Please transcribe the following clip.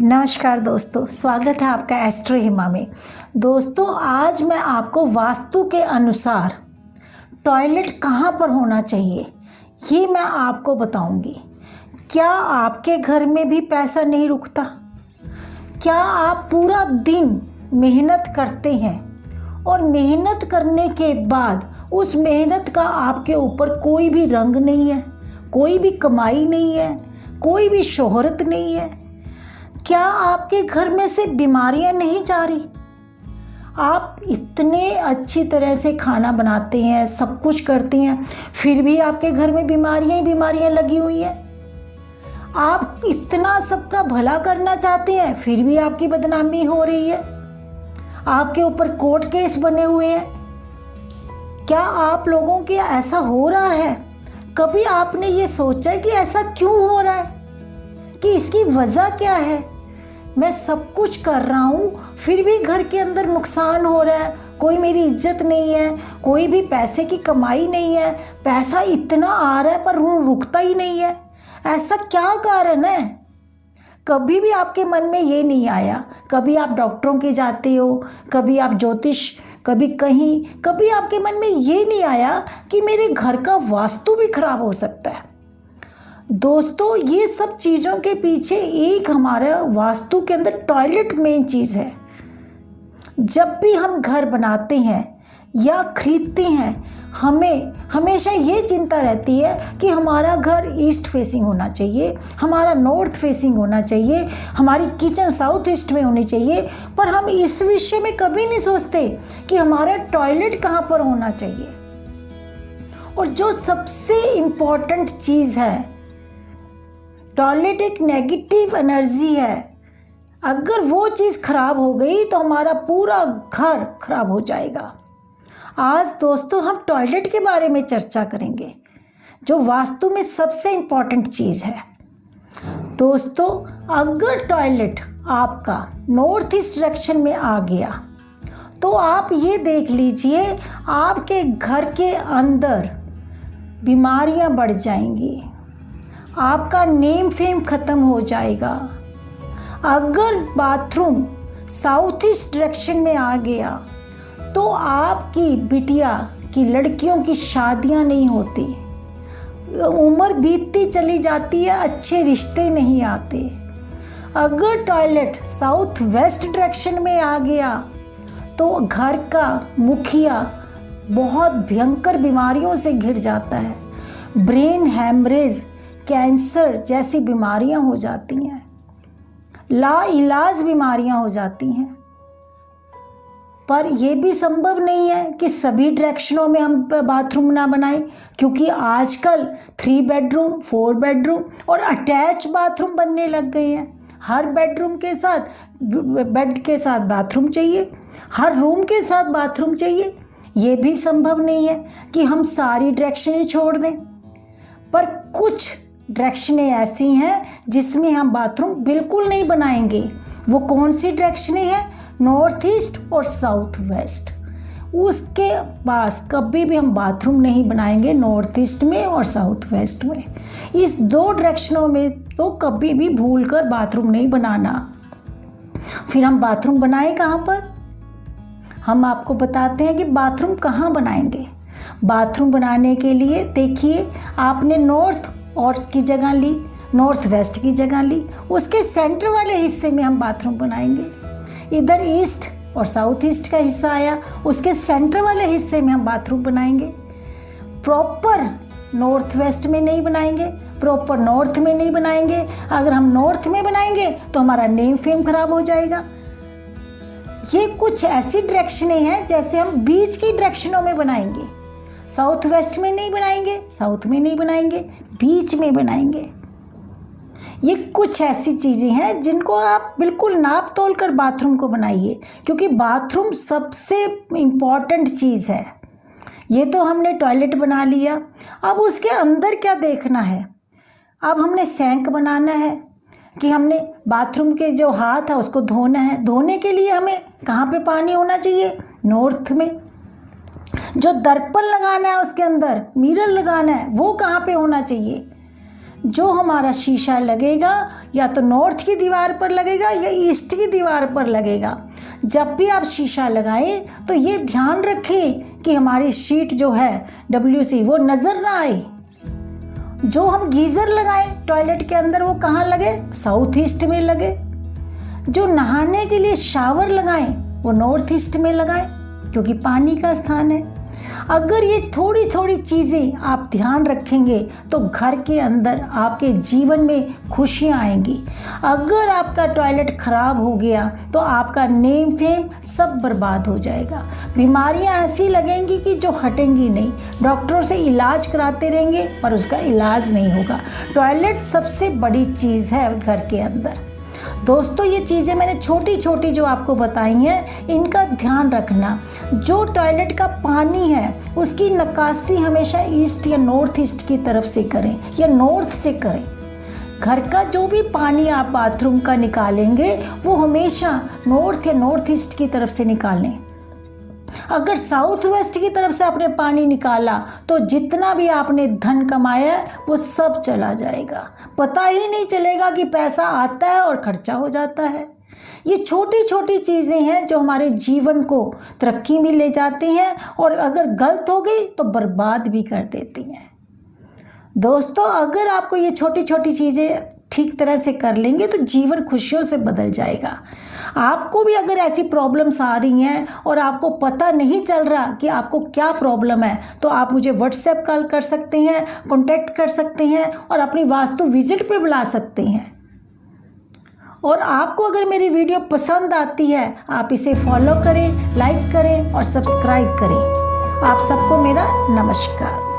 नमस्कार दोस्तों, स्वागत है आपका एस्ट्रो हिमा में। दोस्तों, आज मैं आपको वास्तु के अनुसार टॉयलेट कहाँ पर होना चाहिए ये मैं आपको बताऊंगी। क्या आपके घर में भी पैसा नहीं रुकता? क्या आप पूरा दिन मेहनत करते हैं और मेहनत करने के बाद उस मेहनत का आपके ऊपर कोई भी रंग नहीं है, कोई भी कमाई नहीं है, कोई भी शोहरत नहीं है? क्या आपके घर में से बीमारियां नहीं जा रही? आप इतने अच्छी तरह से खाना बनाते हैं, सब कुछ करते हैं, फिर भी आपके घर में बीमारियां ही बीमारियां लगी हुई हैं। आप इतना सबका भला करना चाहते हैं, फिर भी आपकी बदनामी हो रही है, आपके ऊपर कोर्ट केस बने हुए हैं। क्या आप लोगों के ऐसा हो रहा है? कभी आपने ये सोचा है कि ऐसा क्यों हो रहा है, कि इसकी वजह क्या है? मैं सब कुछ कर रहा हूँ फिर भी घर के अंदर नुकसान हो रहा है, कोई मेरी इज्जत नहीं है, कोई भी पैसे की कमाई नहीं है, पैसा इतना आ रहा है पर वो रुकता ही नहीं है। ऐसा क्या कारण है? कभी भी आपके मन में ये नहीं आया? कभी आप डॉक्टरों के जाते हो, कभी आप ज्योतिष, कभी कहीं, कभी आपके मन में ये नहीं आया कि मेरे घर का वास्तु भी खराब हो सकता है? दोस्तों, ये सब चीज़ों के पीछे एक हमारा वास्तु के अंदर टॉयलेट मेन चीज़ है। जब भी हम घर बनाते हैं या खरीदते हैं, हमें हमेशा ये चिंता रहती है कि हमारा घर ईस्ट फेसिंग होना चाहिए, हमारा नॉर्थ फेसिंग होना चाहिए, हमारी किचन साउथ ईस्ट में होनी चाहिए। पर हम इस विषय में कभी नहीं सोचते कि हमारा टॉयलेट कहाँ पर होना चाहिए। और जो सबसे इम्पोर्टेंट चीज़ है, टॉयलेट एक नेगेटिव एनर्जी है। अगर वो चीज़ खराब हो गई तो हमारा पूरा घर खराब हो जाएगा। आज दोस्तों हम टॉयलेट के बारे में चर्चा करेंगे, जो वास्तु में सबसे इम्पॉर्टेंट चीज़ है। दोस्तों, अगर टॉयलेट आपका नॉर्थ ईस्ट डायरेक्शन में आ गया तो आप ये देख लीजिए, आपके घर के अंदर बीमारियां बढ़ जाएंगी, आपका नेम फेम ख़त्म हो जाएगा। अगर बाथरूम साउथ ईस्ट डायरेक्शन में आ गया तो आपकी बिटिया की, लड़कियों की शादियां नहीं होती, उम्र बीतती चली जाती है, अच्छे रिश्ते नहीं आते। अगर टॉयलेट साउथ वेस्ट डायरेक्शन में आ गया तो घर का मुखिया बहुत भयंकर बीमारियों से घिर जाता है। ब्रेन हैमरेज, कैंसर जैसी बीमारियां हो जाती हैं, लाइलाज बीमारियां हो जाती हैं। पर यह भी संभव नहीं है कि सभी डायरेक्शनों में हम बाथरूम ना बनाएं, क्योंकि आजकल 3 बेडरूम, 4 बेडरूम और अटैच बाथरूम बनने लग गए हैं। हर बेडरूम के साथ, बेड के साथ बाथरूम चाहिए, हर रूम के साथ बाथरूम चाहिए। ये भी संभव नहीं है कि हम सारी डायरेक्शनें छोड़ दें। पर कुछ डायरेक्शनें ऐसी हैं जिसमें हम बाथरूम बिल्कुल नहीं बनाएंगे। वो कौन सी डायरेक्शनें हैं? नॉर्थ ईस्ट और साउथ वेस्ट। उसके पास कभी भी हम बाथरूम नहीं बनाएंगे, नॉर्थ ईस्ट में और साउथ वेस्ट में। इस 2 डायरेक्शनों में तो कभी भी भूलकर बाथरूम नहीं बनाना। फिर हम बाथरूम बनाएं कहाँ पर? हम आपको बताते हैं कि बाथरूम कहाँ बनाएंगे। बाथरूम बनाने के लिए देखिए, आपने नॉर्थ और की जगह ली, नॉर्थ वेस्ट की जगह ली, उसके सेंटर वाले हिस्से में हम बाथरूम बनाएंगे। इधर ईस्ट और साउथ ईस्ट का हिस्सा आया, उसके सेंटर वाले हिस्से में हम बाथरूम बनाएंगे। प्रॉपर नॉर्थ वेस्ट में नहीं बनाएंगे, प्रॉपर नॉर्थ में नहीं बनाएंगे। अगर हम नॉर्थ में बनाएंगे तो हमारा नेम फेम खराब हो जाएगा। ये कुछ ऐसी डायरेक्शनें हैं जैसे हम बीच की डायरेक्शनों में बनाएंगे। साउथ वेस्ट में नहीं बनाएंगे, साउथ में नहीं बनाएंगे, बीच में बनाएंगे। ये कुछ ऐसी चीज़ें हैं जिनको आप बिल्कुल नाप तोल कर बाथरूम को बनाइए, क्योंकि बाथरूम सबसे इम्पॉर्टेंट चीज़ है। ये तो हमने टॉयलेट बना लिया, अब उसके अंदर क्या देखना है? अब हमने सैंक बनाना है कि हमने बाथरूम के जो हाथ है उसको धोना है। धोने के लिए हमें कहाँ पे पानी होना चाहिए? नॉर्थ में। जो दर्पण लगाना है उसके अंदर, मिरर लगाना है, वो कहाँ पे होना चाहिए? जो हमारा शीशा लगेगा या तो नॉर्थ की दीवार पर लगेगा या ईस्ट की दीवार पर लगेगा। जब भी आप शीशा लगाएं तो ये ध्यान रखें कि हमारी शीट जो है WC वो नज़र ना आए। जो हम गीज़र लगाएं टॉयलेट के अंदर वो कहाँ लगे? साउथ ईस्ट में लगे। जो नहाने के लिए शावर लगाएं वो नॉर्थ ईस्ट में लगाएं, क्योंकि पानी का स्थान है। अगर ये थोड़ी थोड़ी चीज़ें आप ध्यान रखेंगे तो घर के अंदर आपके जीवन में खुशियाँ आएंगी। अगर आपका टॉयलेट ख़राब हो गया तो आपका नेम फेम सब बर्बाद हो जाएगा। बीमारियाँ ऐसी लगेंगी कि जो हटेंगी नहीं। डॉक्टरों से इलाज कराते रहेंगे पर उसका इलाज नहीं होगा। टॉयलेट सबसे बड़ी चीज़ है घर के अंदर। दोस्तों, ये चीज़ें मैंने छोटी छोटी जो आपको बताई हैं, इनका ध्यान रखना। जो टॉयलेट का पानी है उसकी निकासी हमेशा ईस्ट या नॉर्थ ईस्ट की तरफ से करें या नॉर्थ से करें। घर का जो भी पानी आप बाथरूम का निकालेंगे वो हमेशा नॉर्थ या नॉर्थ ईस्ट की तरफ से निकालें। अगर साउथ वेस्ट की तरफ से आपने पानी निकाला तो जितना भी आपने धन कमाया है वो सब चला जाएगा। पता ही नहीं चलेगा कि पैसा आता है और खर्चा हो जाता है। ये छोटी छोटी चीज़ें हैं जो हमारे जीवन को तरक्की में ले जाती हैं और अगर गलत हो गई तो बर्बाद भी कर देती हैं। दोस्तों, अगर आपको ये छोटी छोटी चीज़ें ठीक तरह से कर लेंगे तो जीवन खुशियों से बदल जाएगा। आपको भी अगर ऐसी प्रॉब्लम्स आ रही हैं और आपको पता नहीं चल रहा कि आपको क्या प्रॉब्लम है तो आप मुझे व्हाट्सएप कॉल कर सकते हैं, कांटेक्ट कर सकते हैं और अपनी वास्तु विजिट पे बुला सकते हैं। और आपको अगर मेरी वीडियो पसंद आती है आप इसे फॉलो करें, लाइक करें और सब्सक्राइब करें। आप सबको मेरा नमस्कार।